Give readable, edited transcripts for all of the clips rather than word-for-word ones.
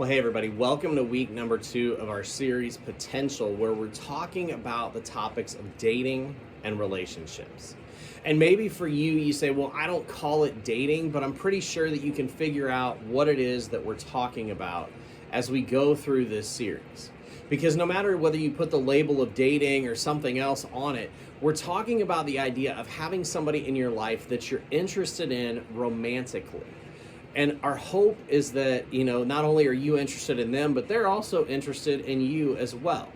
Well, hey, everybody, welcome to week number 2 of our series Potential, where we're talking about the topics of dating and relationships. And maybe for you, you say, well, I don't call it dating, but I'm pretty sure that you can figure out what it is that we're talking about as we go through this series. Because no matter whether you put the label of dating or something else on it, we're talking about the idea of having somebody in your life that you're interested in romantically. And our hope is that, not only are you interested in them, but they're also interested in you as well.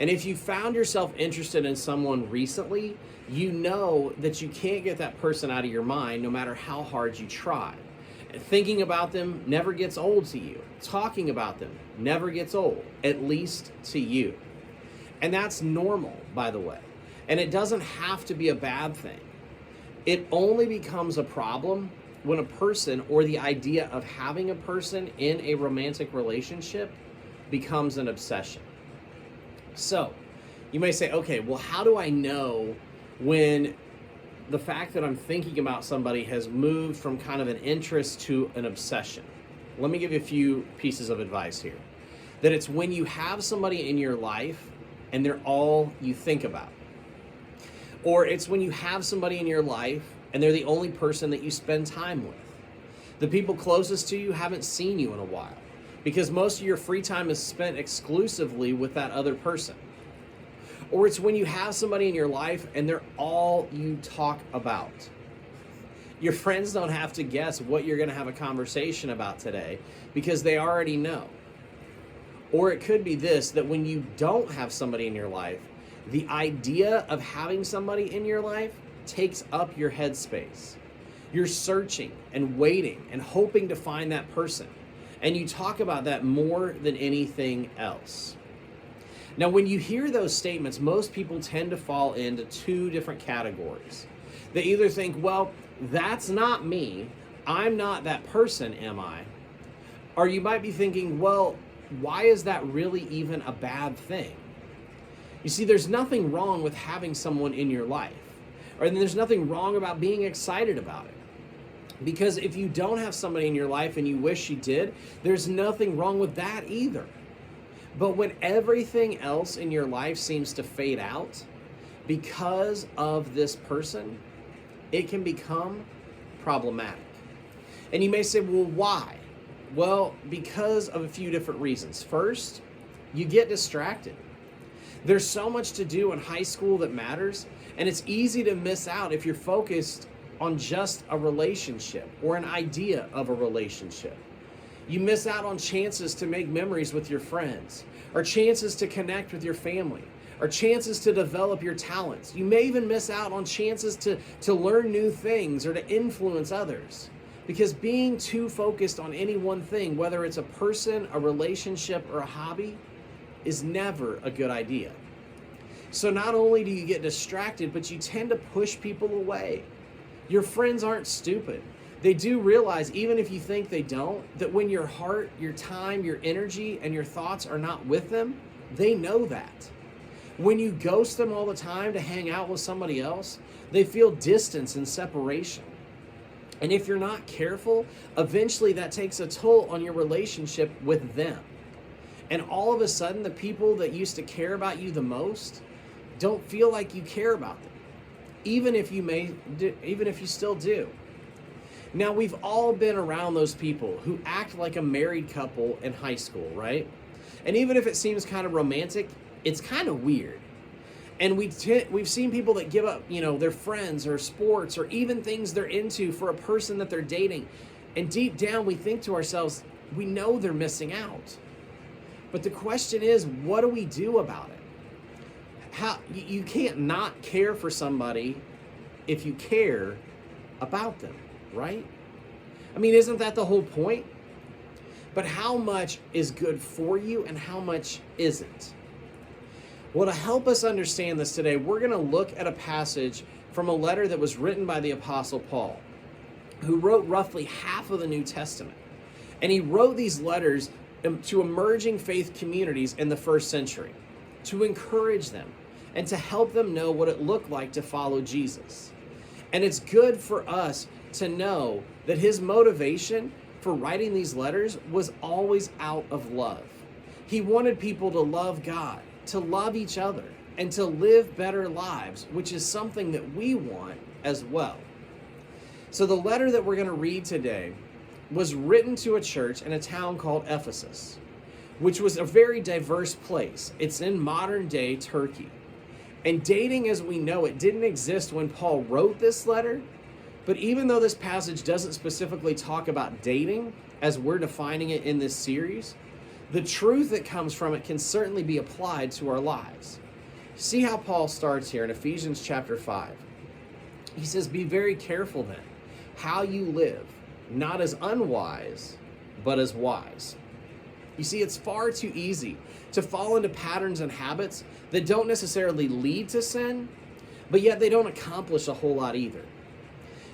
And if you found yourself interested in someone recently, you know that you can't get that person out of your mind no matter how hard you try. And thinking about them never gets old to you. Talking about them never gets old, at least to you. And that's normal, by the way. And it doesn't have to be a bad thing. It only becomes a problem when a person, or the idea of having a person in a romantic relationship, becomes an obsession. So you may say, okay, well, how do I know when the fact that I'm thinking about somebody has moved from kind of an interest to an obsession? Let me give you a few pieces of advice here. That it's when you have somebody in your life and they're all you think about. Or it's when you have somebody in your life and they're the only person that you spend time with. The people closest to you haven't seen you in a while because most of your free time is spent exclusively with that other person. Or it's when you have somebody in your life and they're all you talk about. Your friends don't have to guess what you're going to have a conversation about today because they already know. Or it could be this, that when you don't have somebody in your life, the idea of having somebody in your life takes up your headspace. You're searching and waiting and hoping to find that person. And you talk about that more than anything else. Now, when you hear those statements, most people tend to fall into two different categories. They either think, well, that's not me. I'm not that person, am I? Or you might be thinking, well, why is that really even a bad thing? You see, there's nothing wrong with having someone in your life. Or there's nothing wrong about being excited about it. Because if you don't have somebody in your life and you wish you did, there's nothing wrong with that either. But when everything else in your life seems to fade out because of this person, it can become problematic. And you may say, well, why? Well, because of a few different reasons. First, you get distracted. There's so much to do in high school that matters, and it's easy to miss out if you're focused on just a relationship or an idea of a relationship. You miss out on chances to make memories with your friends, or chances to connect with your family, or chances to develop your talents. You may even miss out on chances to learn new things or to influence others. Because being too focused on any one thing, whether it's a person, a relationship, or a hobby, is never a good idea. So not only do you get distracted, but you tend to push people away. Your friends aren't stupid. They do realize, even if you think they don't, that when your heart, your time, your energy, and your thoughts are not with them, they know that. When you ghost them all the time to hang out with somebody else, they feel distance and separation. And if you're not careful, eventually that takes a toll on your relationship with them. And all of a sudden, the people that used to care about you the most don't feel like you care about them, even if you still do. Now, we've all been around those people who act like a married couple in high school, right? And even if it seems kind of romantic, it's kind of weird. And we've seen people that give up, their friends or sports or even things they're into for a person that they're dating. And deep down, we think to ourselves, we know they're missing out. But the question is, what do we do about it? You can't not care for somebody if you care about them, right? I mean, isn't that the whole point? But how much is good for you and how much isn't? Well, to help us understand this today, we're going to look at a passage from a letter that was written by the Apostle Paul, who wrote roughly half of the New Testament. And he wrote these letters to emerging faith communities in the first century, to encourage them and to help them know what it looked like to follow Jesus. And it's good for us to know that his motivation for writing these letters was always out of love. He wanted people to love God, to love each other, and to live better lives, which is something that we want as well. So the letter that we're going to read today was written to a church in a town called Ephesus, which was a very diverse place. It's in modern day Turkey. And dating as we know it didn't exist when Paul wrote this letter, but even though this passage doesn't specifically talk about dating as we're defining it in this series, the truth that comes from it can certainly be applied to our lives. See how Paul starts here in Ephesians chapter 5. He says, "Be very careful then how you live, not as unwise, but as wise." You see, it's far too easy to fall into patterns and habits that don't necessarily lead to sin, but yet they don't accomplish a whole lot either.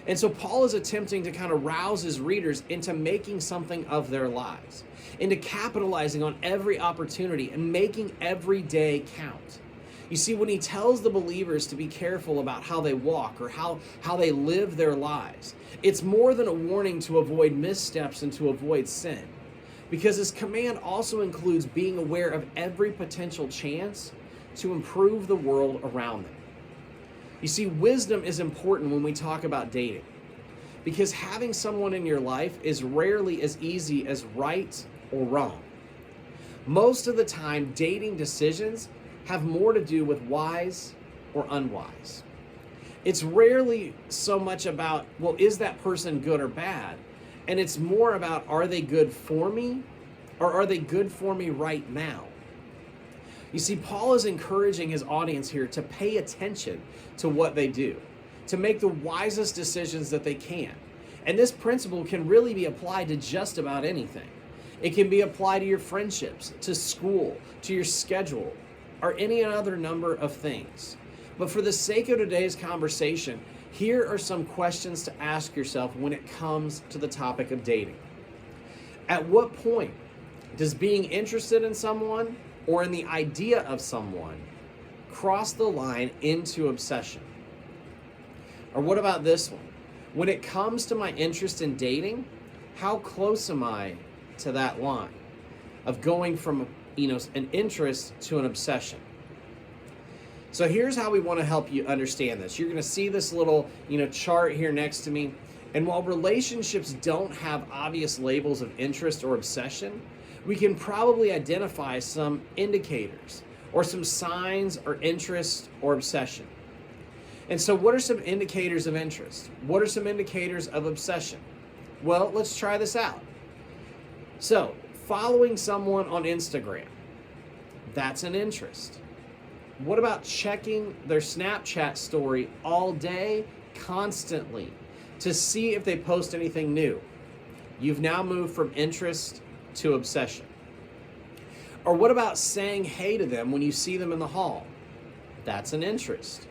And so Paul is attempting to kind of rouse his readers into making something of their lives, into capitalizing on every opportunity and making every day count. You see, when he tells the believers to be careful about how they walk or how they live their lives, it's more than a warning to avoid missteps and to avoid sin. Because his command also includes being aware of every potential chance to improve the world around them. You see, wisdom is important when we talk about dating, because having someone in your life is rarely as easy as right or wrong. Most of the time, dating decisions have more to do with wise or unwise. It's rarely so much about, well, is that person good or bad? And it's more about, are they good for me or are they good for me right now? You see, Paul is encouraging his audience here to pay attention to what they do, to make the wisest decisions that they can. And this principle can really be applied to just about anything. It can be applied to your friendships, to school, to your schedule, or any other number of things. But for the sake of today's conversation, here are some questions to ask yourself when it comes to the topic of dating. At what point does being interested in someone or in the idea of someone cross the line into obsession? Or what about this one? When it comes to my interest in dating, how close am I to that line of going from, an interest to an obsession? So here's how we want to help you understand this. You're going to see this little, chart here next to me. And while relationships don't have obvious labels of interest or obsession, we can probably identify some indicators or some signs or interest or obsession. And so what are some indicators of interest? What are some indicators of obsession? Well, let's try this out. So, following someone on Instagram, that's an interest. What about checking their Snapchat story all day, constantly, to see if they post anything new? You've now moved from interest to obsession. Or what about saying hey to them when you see them in the hall? That's an interest.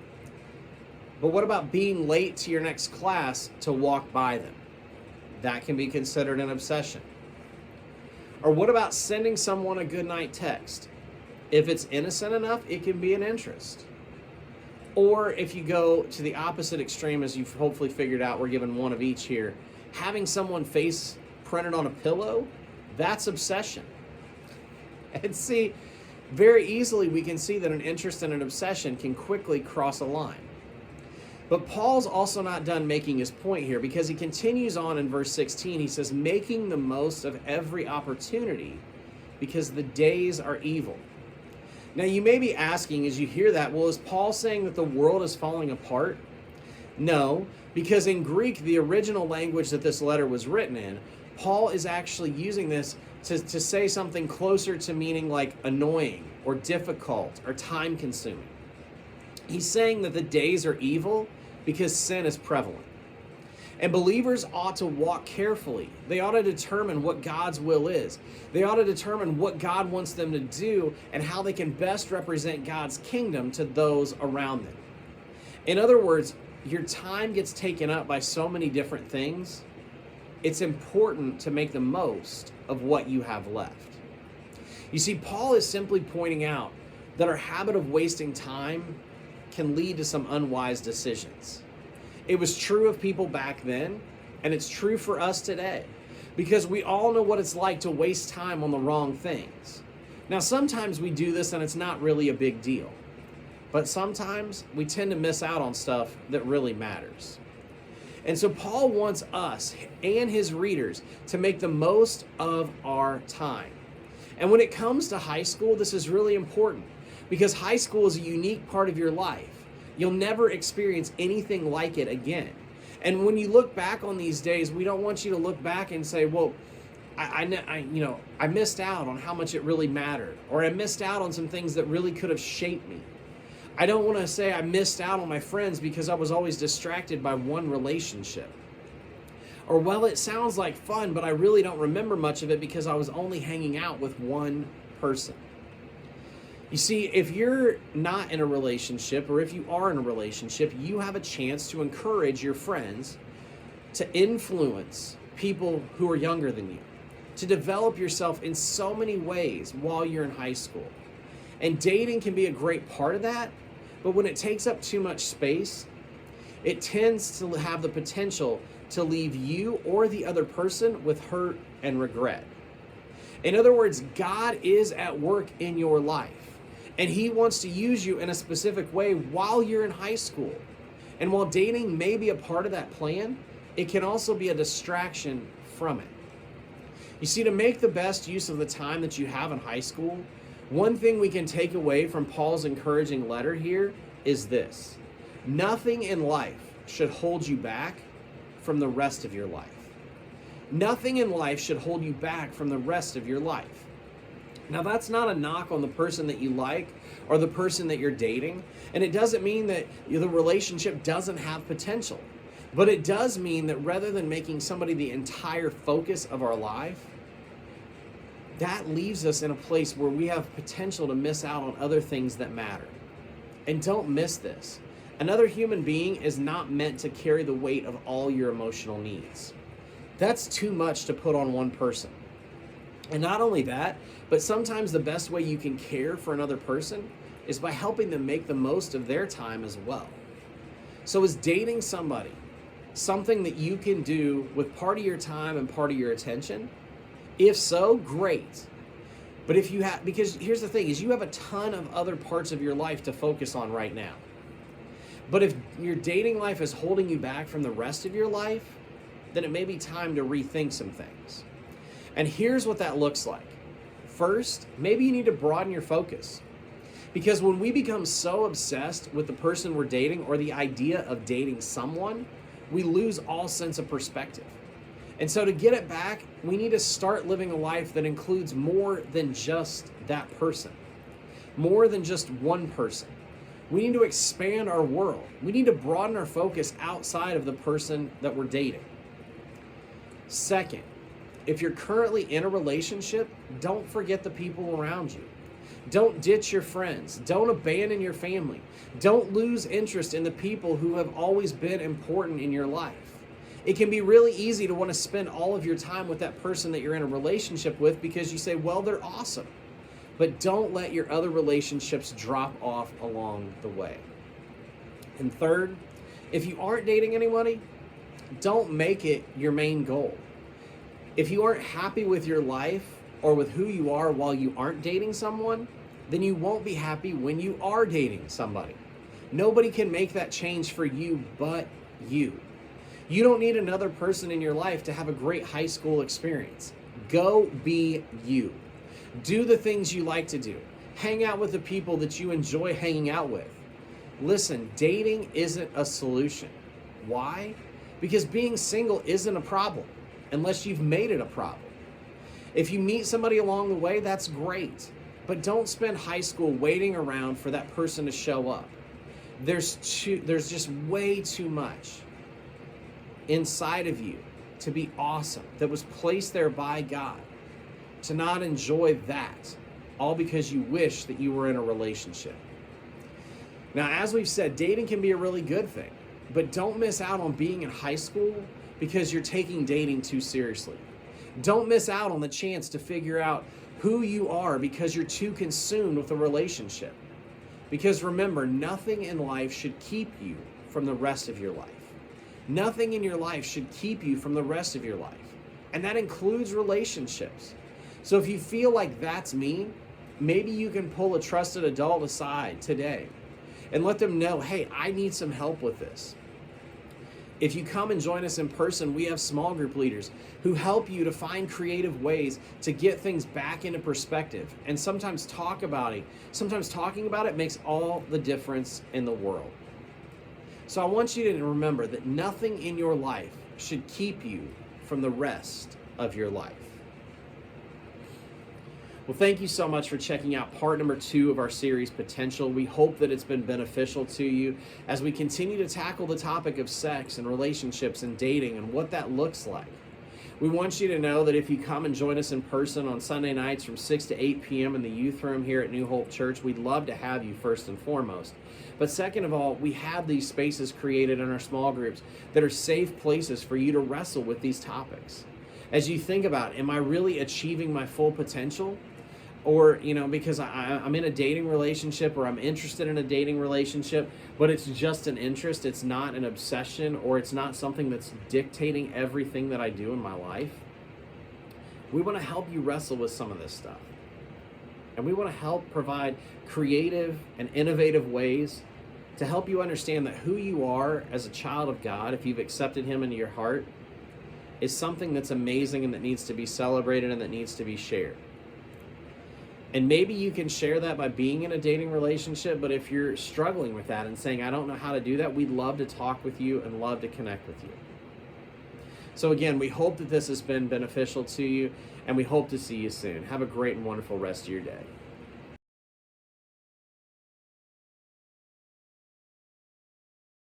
But what about being late to your next class to walk by them? That can be considered an obsession. Or what about sending someone a goodnight text? If it's innocent enough, it can be an interest. Or if you go to the opposite extreme, as you've hopefully figured out, we're given one of each here, having someone face printed on a pillow, that's obsession. And see, very easily we can see that an interest and an obsession can quickly cross a line. But Paul's also not done making his point here, because he continues on in verse 16. He says, making the most of every opportunity because the days are evil. Now you may be asking as you hear that, well, is Paul saying that the world is falling apart? No, because in Greek, the original language that this letter was written in, Paul is actually using this to say something closer to meaning like annoying or difficult or time consuming. He's saying that the days are evil because sin is prevalent. And believers ought to walk carefully. They ought to determine what God's will is. They ought to determine what God wants them to do and how they can best represent God's kingdom to those around them. In other words, your time gets taken up by so many different things. It's important to make the most of what you have left. You see, Paul is simply pointing out that our habit of wasting time can lead to some unwise decisions. It was true of people back then, and it's true for us today. because we all know what it's like to waste time on the wrong things. Now, sometimes we do this and it's not really a big deal, but sometimes we tend to miss out on stuff that really matters. And so Paul wants us and his readers to make the most of our time. And when it comes to high school, this is really important because high school is a unique part of your life. You'll never experience anything like it again. And when you look back on these days, we don't want you to look back and say, well, I missed out on how much it really mattered, or I missed out on some things that really could have shaped me. I don't want to say I missed out on my friends because I was always distracted by one relationship. Or, well, it sounds like fun, but I really don't remember much of it because I was only hanging out with one person. You see, if you're not in a relationship, or if you are in a relationship, you have a chance to encourage your friends to influence people who are younger than you, to develop yourself in so many ways while you're in high school. And dating can be a great part of that, but when it takes up too much space, it tends to have the potential to leave you or the other person with hurt and regret. In other words, God is at work in your life, and he wants to use you in a specific way while you're in high school. And while dating may be a part of that plan, it can also be a distraction from it. You see, to make the best use of the time that you have in high school, one thing we can take away from Paul's encouraging letter here is this: nothing in life should hold you back from the rest of your life. Nothing in life should hold you back from the rest of your life. Now, that's not a knock on the person that you like or the person that you're dating, and it doesn't mean that the relationship doesn't have potential, but it does mean that rather than making somebody the entire focus of our life, that leaves us in a place where we have potential to miss out on other things that matter. And don't miss this. Another human being is not meant to carry the weight of all your emotional needs. That's too much to put on one person. And not only that, but sometimes the best way you can care for another person is by helping them make the most of their time as well. So is dating somebody something that you can do with part of your time and part of your attention? If so, great. But if you have, because here's the thing, is you have a ton of other parts of your life to focus on right now. But if your dating life is holding you back from the rest of your life, then it may be time to rethink some things. And here's what that looks like. First, maybe you need to broaden your focus. Because when we become so obsessed with the person we're dating or the idea of dating someone, we lose all sense of perspective. And so to get it back, we need to start living a life that includes more than just that person, more than just one person. We need to expand our world. We need to broaden our focus outside of the person that we're dating. Second, if you're currently in a relationship, don't forget the people around you. Don't ditch your friends. Don't abandon your family. Don't lose interest in the people who have always been important in your life. It can be really easy to want to spend all of your time with that person that you're in a relationship with because you say, well, they're awesome. But don't let your other relationships drop off along the way. And third, if you aren't dating anybody, don't make it your main goal. If you aren't happy with your life or with who you are while you aren't dating someone, then you won't be happy when you are dating somebody. Nobody can make that change for you but you. You don't need another person in your life to have a great high school experience. Go be you. Do the things you like to do. Hang out with the people that you enjoy hanging out with. Listen, dating isn't a solution. Why? Because being single isn't a problem unless you've made it a problem. If you meet somebody along the way, that's great. But don't spend high school waiting around for that person to show up. There's just way too much inside of you to be awesome that was placed there by God, to not enjoy that, all because you wish that you were in a relationship. Now, as we've said, dating can be a really good thing, but don't miss out on being in high school because you're taking dating too seriously. Don't miss out on the chance to figure out who you are because you're too consumed with a relationship. Because remember, nothing in life should keep you from the rest of your life. Nothing in your life should keep you from the rest of your life. And that includes relationships. So if you feel like that's me, maybe you can pull a trusted adult aside today and let them know, hey, I need some help with this. If you come and join us in person, we have small group leaders who help you to find creative ways to get things back into perspective. And sometimes talking about it makes all the difference in the world. So I want you to remember that nothing in your life should keep you from the rest of your life. Well, thank you so much for checking out part number 2 of our series, Potential. We hope that it's been beneficial to you as we continue to tackle the topic of sex and relationships and dating and what that looks like. We want you to know that if you come and join us in person on Sunday nights from 6 to 8 p.m. in the youth room here at New Hope Church, we'd love to have you first and foremost. But second of all, we have these spaces created in our small groups that are safe places for you to wrestle with these topics. As you think about, am I really achieving my full potential? Or, because I'm in a dating relationship or I'm interested in a dating relationship, but it's just an interest, it's not an obsession, or it's not something that's dictating everything that I do in my life. We want to help you wrestle with some of this stuff. And we want to help provide creative and innovative ways to help you understand that who you are as a child of God, if you've accepted Him into your heart, is something that's amazing and that needs to be celebrated and that needs to be shared. And maybe you can share that by being in a dating relationship, but if you're struggling with that and saying, I don't know how to do that, we'd love to talk with you and love to connect with you. So again, we hope that this has been beneficial to you, and we hope to see you soon. Have a great and wonderful rest of your day.